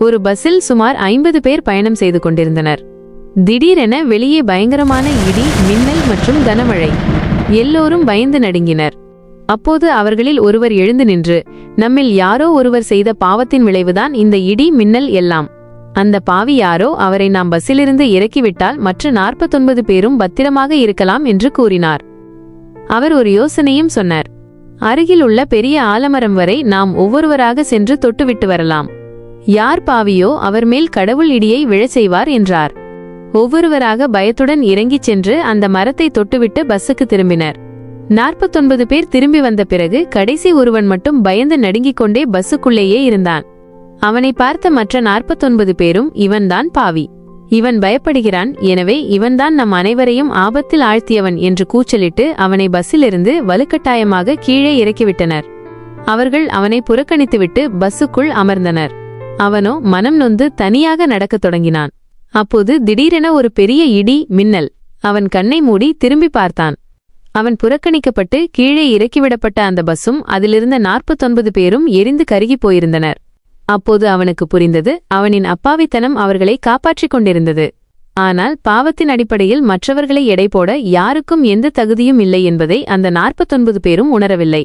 ஒரு பஸ்ஸில் சுமார் 50 பேர் பயணம் செய்து கொண்டிருந்தனர். திடீரென வெளியே பயங்கரமான இடி, மின்னல் மற்றும் கனமழை. எல்லோரும் பயந்து நடுங்கினர். அப்போது அவர்களில் ஒருவர் எழுந்து நின்று, நம்மில் யாரோ ஒருவர் செய்த பாவத்தின் விளைவுதான் இந்த இடி, மின்னல் எல்லாம். அந்த பாவி யாரோ, அவரை நாம் பஸ்ஸிலிருந்து இறக்கிவிட்டால் மற்ற 49 பேரும் பத்திரமாக இருக்கலாம் என்று கூறினார். அவர் ஒரு யோசனையும் சொன்னார். அருகில் உள்ள பெரிய ஆலமரம் வரை நாம் ஒவ்வொருவராக சென்று தொட்டுவிட்டு வரலாம். யார் பாவியோ அவர் மேல் கடவுள் இடியை விழச் செய்வார் என்றார். ஒவ்வொருவராக பயத்துடன் இறங்கிச் சென்று அந்த மரத்தை தொட்டுவிட்டு பஸ்ஸுக்கு திரும்பினர். 49 பேர் திரும்பி வந்த பிறகு கடைசி ஒருவன் மட்டும் பயந்து நடுங்கிக் கொண்டே பஸ்ஸுக்குள்ளேயே இருந்தான். அவனை பார்த்த மற்ற 49 பேரும், இவன்தான் பாவி, இவன் பயப்படுகிறான், எனவே இவன்தான் நம் அனைவரையும் ஆபத்தில் ஆழ்த்தியவன் என்று கூச்சலிட்டு அவனை பஸ்ஸிலிருந்து வலுக்கட்டாயமாக கீழே இறக்கிவிட்டனர். அவர்கள் அவனை புறக்கணித்துவிட்டு பஸ்ஸுக்குள் அமர்ந்தனர். அவனோ மனம் நொந்து தனியாக நடக்கத் தொடங்கினான். அப்போது திடீரென ஒரு பெரிய இடி, மின்னல். அவன் கண்ணை மூடி திரும்பி பார்த்தான். அவன் புறக்கணிக்கப்பட்டு கீழே இறக்கிவிடப்பட்ட அந்த பஸ்ஸும் அதிலிருந்த 49 பேரும் எரிந்து கருகி போயிருந்தனர். அப்போது அவனுக்கு புரிந்தது, அவனின் அப்பாவித்தனம் அவர்களை காப்பாற்றிக் கொண்டிருந்தது. ஆனால் பாவத்தின் அடிப்படையில் மற்றவர்களை எடை போட யாருக்கும் எந்த தகுதியும் இல்லை என்பதை அந்த 49 பேரும் உணரவில்லை.